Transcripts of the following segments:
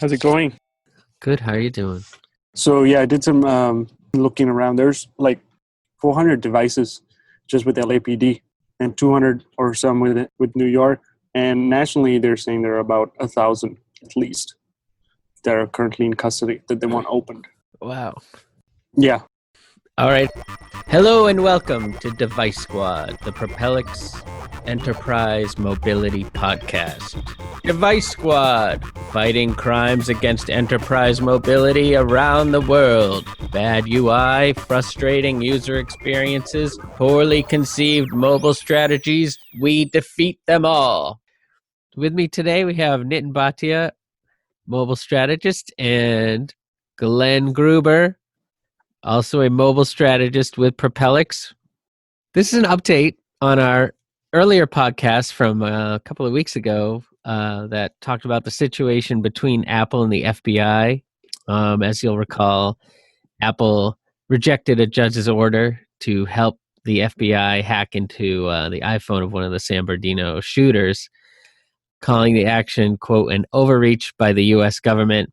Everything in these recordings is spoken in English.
How's it going? Good. How are you doing? So yeah, I did some looking around. There's like 400 devices just with LAPD and 200 or some with New York. And nationally, they're saying there are about 1,000 at least that are currently in custody that they want opened. Wow. Yeah. All right. Hello and welcome to Device Squad, the Propellix Enterprise Mobility Podcast. Device Squad, fighting crimes against enterprise mobility around the world. Bad UI, frustrating user experiences, poorly conceived mobile strategies. We defeat them all. With me today, we have Nitin Bhatia, mobile strategist, and Glenn Gruber, also a mobile strategist with Propellix. This is an update on our earlier podcast from a couple of weeks ago that talked about the situation between Apple and the FBI. As you'll recall, Apple rejected a judge's order to help the FBI hack into the iPhone of one of the San Bernardino shooters, calling the action, quote, an overreach by the U.S. government.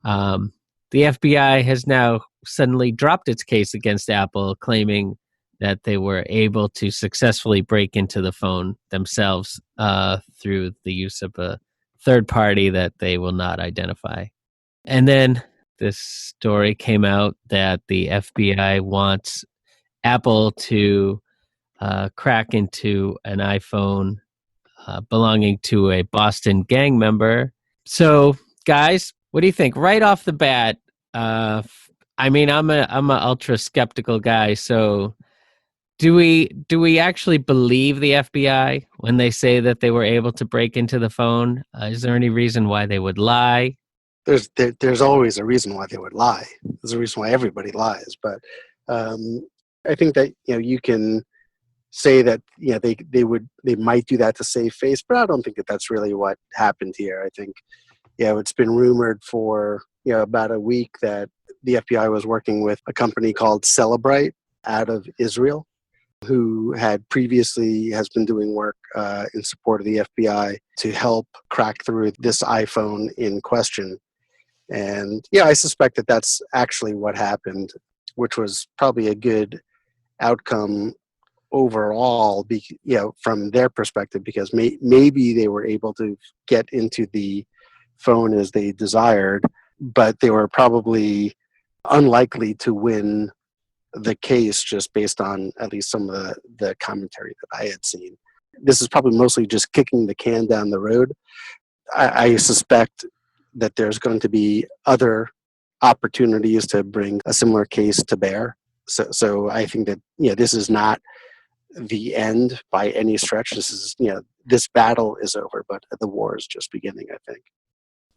The FBI has now suddenly dropped its case against Apple, claiming that they were able to successfully break into the phone themselves through the use of a third party that they will not identify. And then this story came out that the FBI wants Apple to crack into an iPhone belonging to a Boston gang member. So, guys, what do you think? Right off the bat, I'm a ultra skeptical guy. So, do we actually believe the FBI when they say that they were able to break into the phone? Is there any reason why they would lie? There's always a reason why they would lie. There's a reason why everybody lies. But I think that you can say that they might do that to save face, but I don't think that that's really what happened here. I think it's been rumored for about a week that the FBI was working with a company called Cellebrite out of Israel, who had previously has been doing work in support of the FBI to help crack through this iPhone in question. And I suspect that that's actually what happened, which was probably a good outcome overall, from their perspective, because maybe they were able to get into the phone as they desired, but they were probably unlikely to win the case just based on at least some of the commentary that I had seen. This is probably mostly just kicking the can down the road. I suspect that there's going to be other opportunities to bring a similar case to bear. So I think that this is not the end by any stretch. This is this battle is over, but the war is just beginning, I think.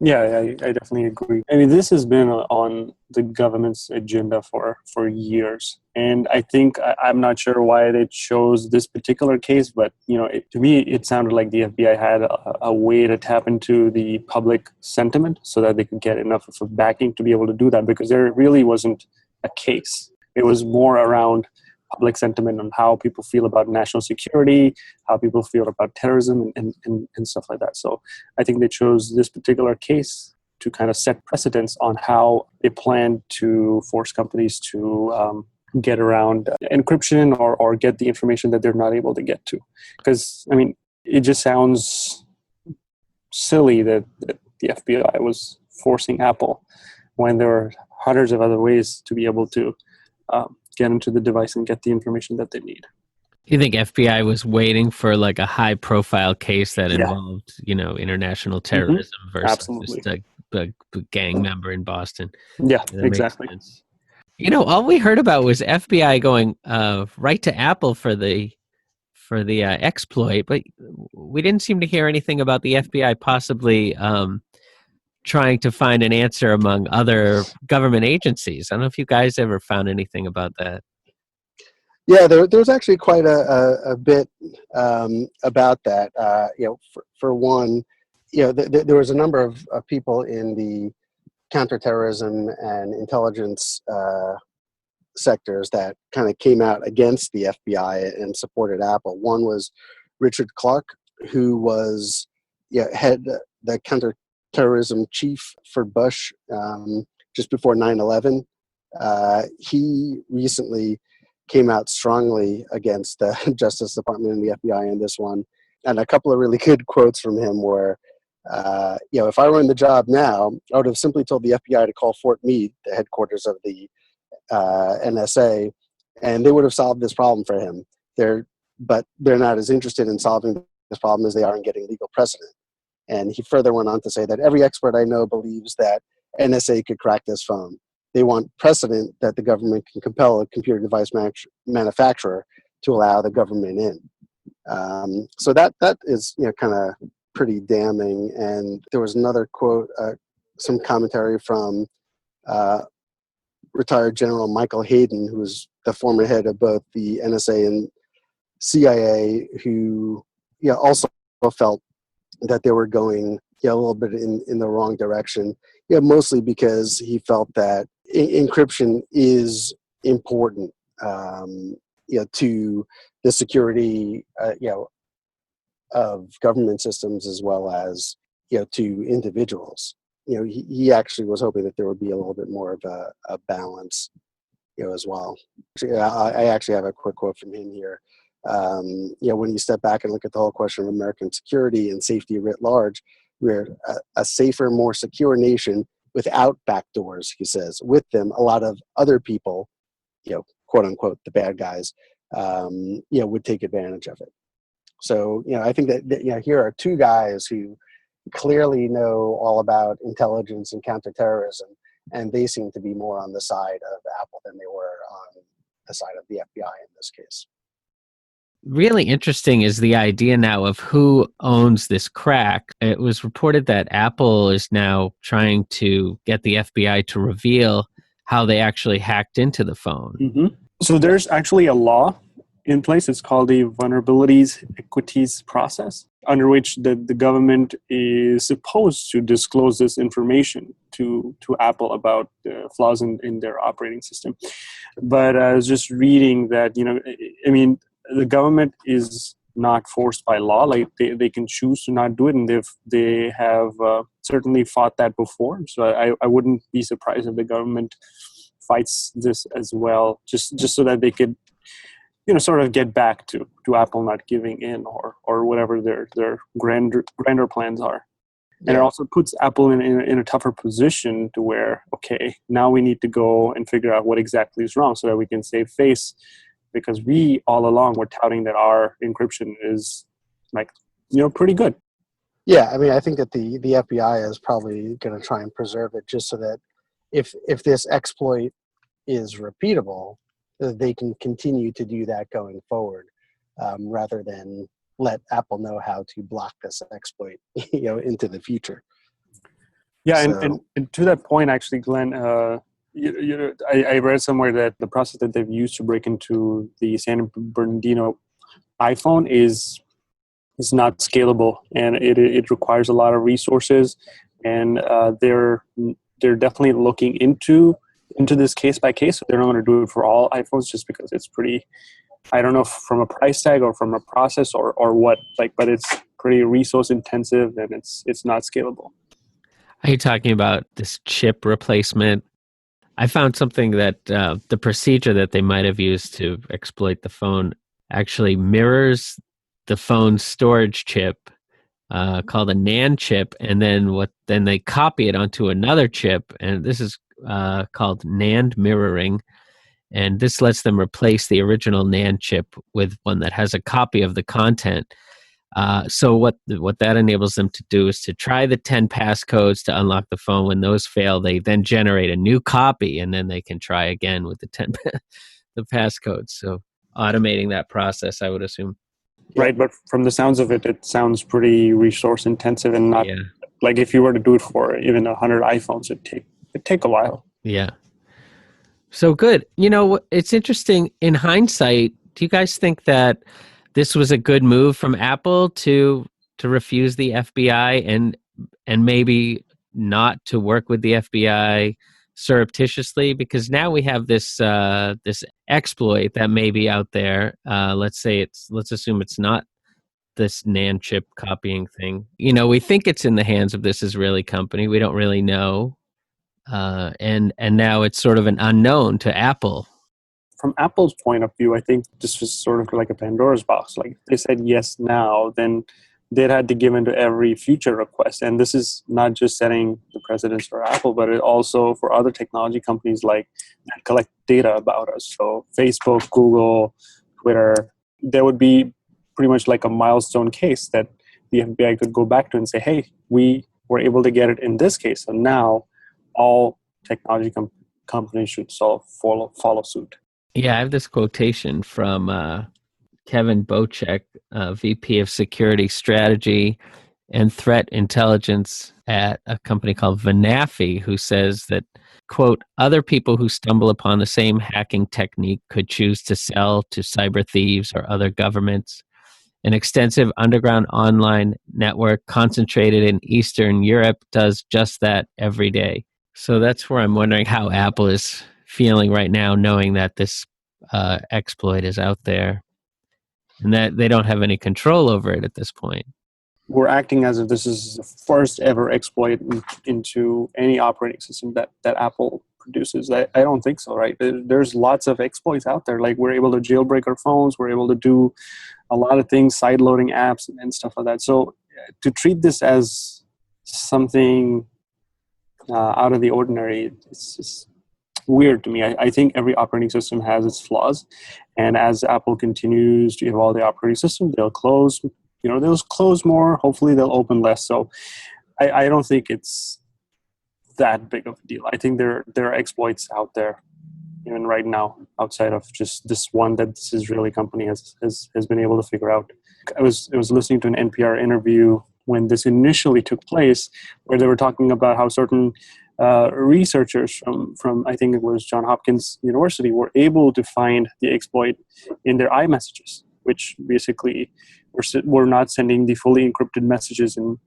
Yeah, I definitely agree. I mean, this has been on the government's agenda for years. And I think, I'm not sure why they chose this particular case, but, to me, it sounded like the FBI had a way to tap into the public sentiment so that they could get enough of a backing to be able to do that, because there really wasn't a case. It was more around public sentiment on how people feel about national security, how people feel about terrorism and stuff like that. So I think they chose this particular case to kind of set precedents on how they plan to force companies to get around encryption or get the information that they're not able to get to. Because, I mean, it just sounds silly that the FBI was forcing Apple when there are hundreds of other ways to be able to get into the device and get the information that they need. You think FBI was waiting for like a high profile case that involved, international terrorism versus Absolutely. just a gang member in Boston? Yeah, exactly. All we heard about was FBI going right to Apple for the exploit, but we didn't seem to hear anything about the FBI possibly trying to find an answer among other government agencies. I don't know if you guys ever found anything about that. Yeah, there's actually quite a bit about that. For one, there was a number of people in the counterterrorism and intelligence sectors that kind of came out against the FBI and supported Apple. One was Richard Clark, who was head the counterterrorism chief for Bush just before 9/11. He recently came out strongly against the Justice Department and the FBI in this one. And a couple of really good quotes from him were, if I were in the job now, I would have simply told the FBI to call Fort Meade, the headquarters of the NSA, and they would have solved this problem for him. But they're not as interested in solving this problem as they are in getting legal precedent. And he further went on to say that every expert I know believes that NSA could crack this phone. They want precedent that the government can compel a computer device manufacturer to allow the government in. So that is kind of pretty damning. And there was another quote, some commentary from retired General Michael Hayden, who was the former head of both the NSA and CIA, who also felt that they were going a little bit in the wrong direction. Mostly because he felt that encryption is important, to the security, of government systems as well as, to individuals. He actually was hoping that there would be a little bit more of a balance, as well. I actually have a quick quote from him here. When you step back and look at the whole question of American security and safety writ large, we're a safer, more secure nation without backdoors, he says. With them, a lot of other people, quote unquote, the bad guys, would take advantage of it. So, I think that here are two guys who clearly know all about intelligence and counterterrorism, and they seem to be more on the side of Apple than they were on the side of the FBI in this case. Really interesting is the idea now of who owns this crack. It was reported that Apple is now trying to get the FBI to reveal how they actually hacked into the phone. Mm-hmm. So there's actually a law in place. It's called the Vulnerabilities Equities Process, under which the government is supposed to disclose this information to Apple about the flaws in their operating system. But I was just reading that, the government is not forced by law. Like they can choose to not do it, and they have certainly fought that before. So I wouldn't be surprised if the government fights this as well, just so that they could, sort of get back to Apple not giving in or whatever their grander plans are. And it also puts Apple in a tougher position to where, okay, now we need to go and figure out what exactly is wrong so that we can save face. Because we all along were touting that our encryption is pretty good. Yeah, I think that the FBI is probably going to try and preserve it just so that if this exploit is repeatable, they can continue to do that going forward, rather than let Apple know how to block this exploit, into the future. Yeah, so. and to that point, actually, Glenn. I read somewhere that the process that they've used to break into the San Bernardino iPhone is not scalable, and it requires a lot of resources. And they're definitely looking into this case by case. So they're not going to do it for all iPhones, just because it's pretty. I don't know if from a price tag or from a process or what, but it's pretty resource intensive and it's not scalable. Are you talking about this chip replacement? I found something that the procedure that they might have used to exploit the phone actually mirrors the phone's storage chip, called a NAND chip, and then they copy it onto another chip, and this is called NAND mirroring, and this lets them replace the original NAND chip with one that has a copy of the content. So what that enables them to do is to try the 10 passcodes to unlock the phone. When those fail, they then generate a new copy, and then they can try again with the 10 the passcodes. So automating that process, I would assume. Right, but from the sounds of it, it sounds pretty resource intensive, and not like if you were to do it for even 100 iPhones, it'd take a while. Yeah. So good. It's interesting in hindsight. Do you guys think that this was a good move from Apple to refuse the FBI and maybe not to work with the FBI surreptitiously? Because now we have this exploit that may be out there. Let's assume it's not this NAND chip copying thing. We think it's in the hands of this Israeli company. We don't really know. And now it's sort of an unknown to Apple. From Apple's point of view, I think this was sort of like a Pandora's box. Like, if they said yes now, then they'd had to give into every future request. And this is not just setting the precedence for Apple, but it also for other technology companies like that collect data about us. So Facebook, Google, Twitter, there would be pretty much like a milestone case that the FBI could go back to and say, hey, we were able to get it in this case. So now all technology companies should follow suit. Yeah, I have this quotation from Kevin Bocek, VP of Security Strategy and Threat Intelligence at a company called Vanafi, who says that, quote, other people who stumble upon the same hacking technique could choose to sell to cyber thieves or other governments. An extensive underground online network concentrated in Eastern Europe does just that every day. So that's where I'm wondering how Apple is feeling right now, knowing that this exploit is out there and that they don't have any control over it at this point. We're acting as if this is the first ever exploit into any operating system that Apple produces. I don't think so, right? There's lots of exploits out there. Like, we're able to jailbreak our phones. We're able to do a lot of things, side-loading apps and stuff like that. So to treat this as something out of the ordinary, it's just weird to me. I think every operating system has its flaws. And as Apple continues to evolve the operating system, they'll close more. Hopefully they'll open less. So I don't think it's that big of a deal. I think there are exploits out there even right now outside of just this one that this Israeli company has been able to figure out. I was listening to an NPR interview when this initially took place, where they were talking about how certain researchers from I think it was Johns Hopkins University were able to find the exploit in their iMessages, which basically were not sending the fully encrypted messages, and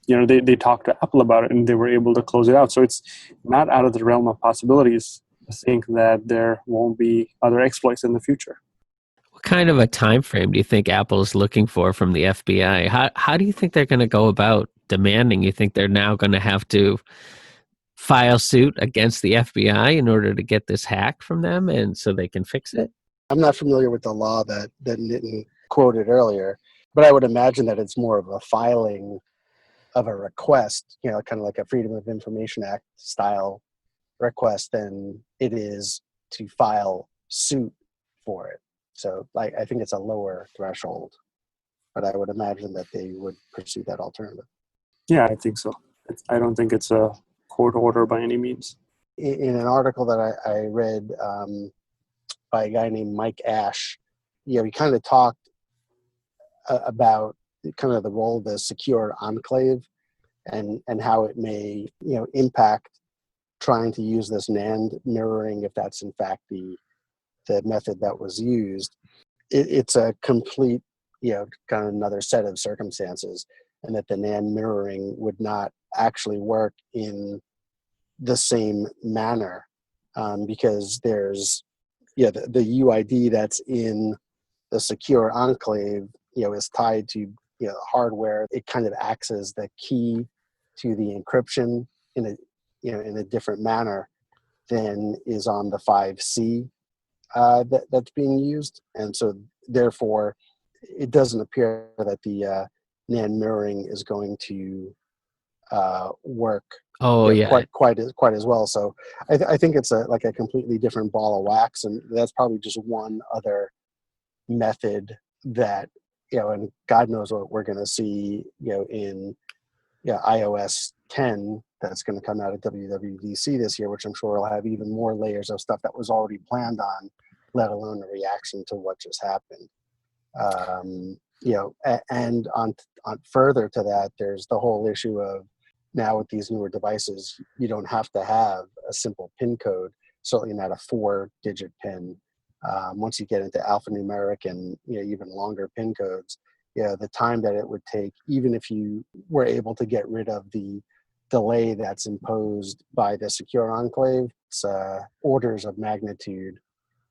they talked to Apple about it and they were able to close it out. So it's not out of the realm of possibilities to think that there won't be other exploits in the future. What kind of a time frame do you think Apple is looking for from the FBI? How do you think they're going to go about demanding? You think they're now going to have to file suit against the FBI in order to get this hack from them and so they can fix it? I'm not familiar with the law that Nitin quoted earlier, but I would imagine that it's more of a filing of a request, kind of like a Freedom of Information Act style request, than it is to file suit for it. So I think it's a lower threshold, but I would imagine that they would pursue that alternative. Yeah, I think so. I don't think it's a court order by any means. In an article that I read by a guy named Mike Ash, he kind of talked about kind of the role of the secure enclave and how it may impact trying to use this NAND mirroring, if that's in fact the method that was used. It's a complete kind of another set of circumstances, and that the NAND mirroring would not actually work in the same manner because there's the UID that's in the secure enclave is tied to hardware. It kind of acts as the key to the encryption in a different manner than is on the 5C that's being used, and so therefore it doesn't appear that the NAND mirroring is going to work quite as well. So I think it's like a completely different ball of wax, and that's probably just one other method that and God knows what we're going to see in iOS 10 that's going to come out of WWDC this year, which I'm sure will have even more layers of stuff that was already planned on, let alone a reaction to what just happened. And on further to that, there's the whole issue of now with these newer devices, you don't have to have a simple PIN code, certainly not a 4-digit PIN. Once you get into alphanumeric and even longer PIN codes, the time that it would take, even if you were able to get rid of the delay that's imposed by the secure enclave, it's orders of magnitude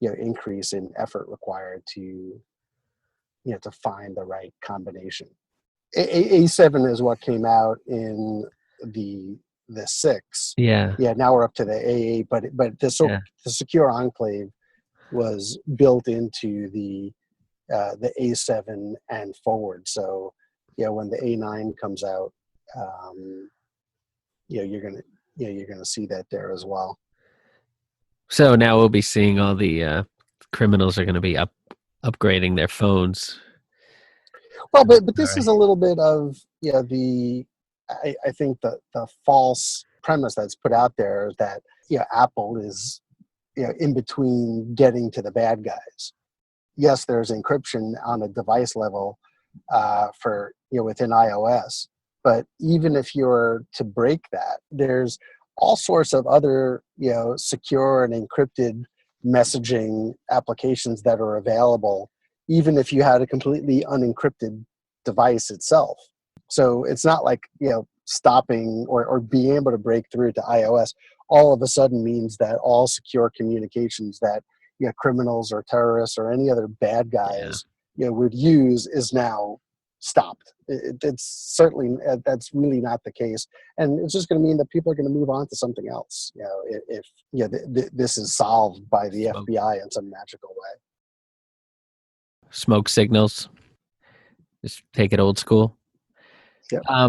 increase in effort required to to find the right combination. A7 is what came out in the 6. Yeah. Yeah, now we're up to the A8, but the secure enclave was built into the A7 and forward. So when the A9 comes out, you're gonna see that there as well. So now we'll be seeing all the criminals are going to be upgrading their phones. Well, but this is a little bit of I think the false premise that's put out there that Apple is in between getting to the bad guys. Yes, there's encryption on a device level for within iOS, but even if you're to break that, there's all sorts of other secure and encrypted messaging applications that are available, even if you had a completely unencrypted device itself. So it's not like stopping or being able to break through to iOS all of a sudden means that all secure communications that criminals or terrorists or any other bad guys would use is now stopped. It's certainly that's really not the case, and it's just going to mean that people are going to move on to something else. If this is solved by the FBI in some magical way. Smoke signals. Just take it old school. Yeah.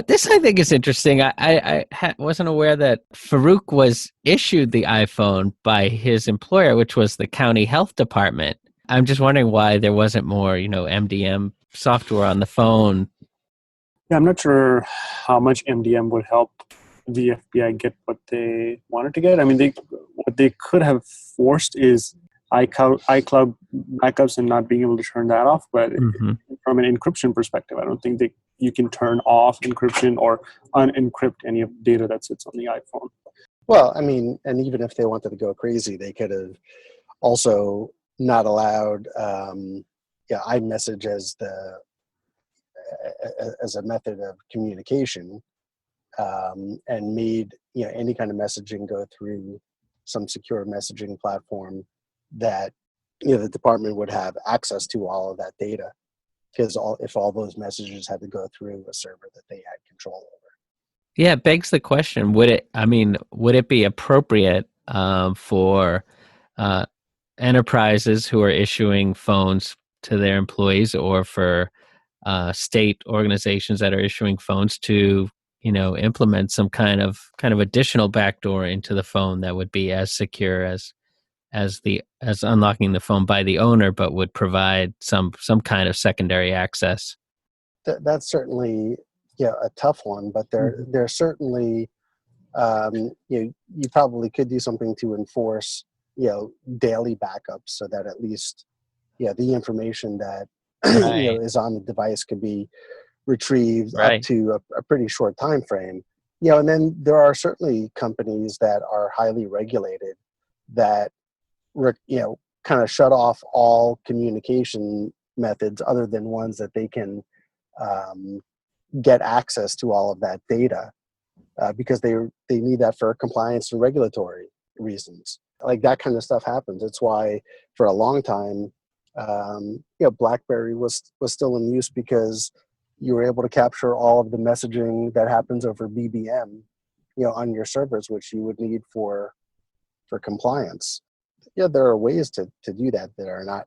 This I think is interesting. I wasn't aware that Farouk was issued the iPhone by his employer, which was the county health department. I'm just wondering why there wasn't more, MDM software on the phone. Yeah, I'm not sure how much MDM would help the FBI get what they wanted to get. I mean, what they could have forced is iCloud backups and not being able to turn that off. But from an encryption perspective, I don't think you can turn off encryption or unencrypt any of the data that sits on the iPhone. Well, I mean, and even if they wanted to go crazy, they could have also not allowed iMessage as a method of communication, and made any kind of messaging go through some secure messaging platform that the department would have access to all of that data, because if all those messages had to go through a server that they had control over. Yeah, it begs the question: would it be appropriate for enterprises who are issuing phones to their employees, or for state organizations that are issuing phones to implement some kind of additional backdoor into the phone that would be as secure as unlocking the phone by the owner, but would provide some kind of secondary access? That's certainly a tough one, but there's certainly you probably could do something to enforce daily backups, so that at least the information that is on the device could be retrieved up to a pretty short time frame. And then there are certainly companies that are highly regulated that kind of shut off all communication methods other than ones that they can get access to all of that data, because they need that for compliance and regulatory reasons. Like, that kind of stuff happens. It's why for a long time, BlackBerry was still in use, because you were able to capture all of the messaging that happens over BBM, on your servers, which you would need for compliance. There are ways to do that are not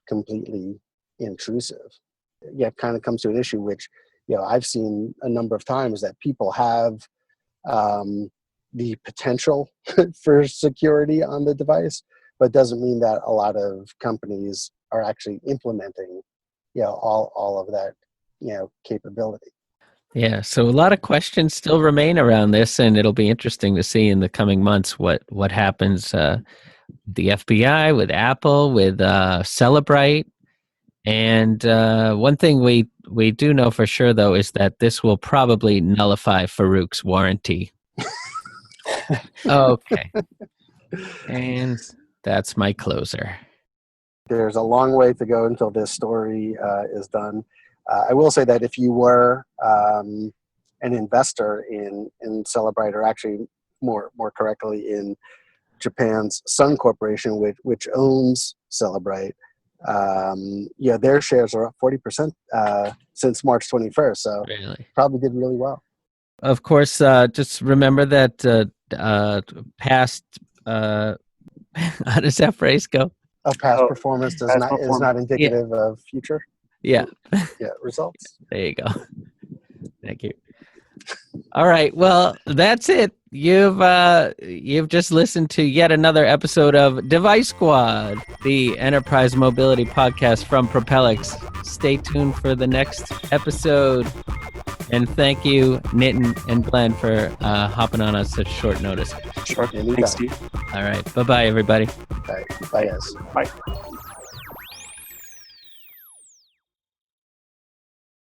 completely intrusive. It kind of comes to an issue which I've seen a number of times, that people have the potential for security on the device, but doesn't mean that a lot of companies are actually implementing all of that capability. Yeah, so a lot of questions still remain around this, and it'll be interesting to see in the coming months what happens. The FBI, with Apple, with Cellebrite. And one thing we do know for sure, though, is that this will probably nullify Farouk's warranty. Okay. And that's my closer. There's a long way to go until this story is done. I will say that if you were an investor in Cellebrite, or actually more correctly in Japan's Sun Corporation, which owns Cellebrite, their shares are up 40% since March 21st. So Really? probably did really well. Of course, just remember that past, how does that phrase go? Past performance is not indicative of future results. There you go. Thank you. All right. Well, that's it. You've just listened to yet another episode of Device Squad, the enterprise mobility podcast from Propellix. Stay tuned for the next episode. And thank you, Nitin and Glenn, for hopping on such short notice. Sure. Thanks, Steve. All right. Bye-bye, everybody. All right. Bye, guys. Bye.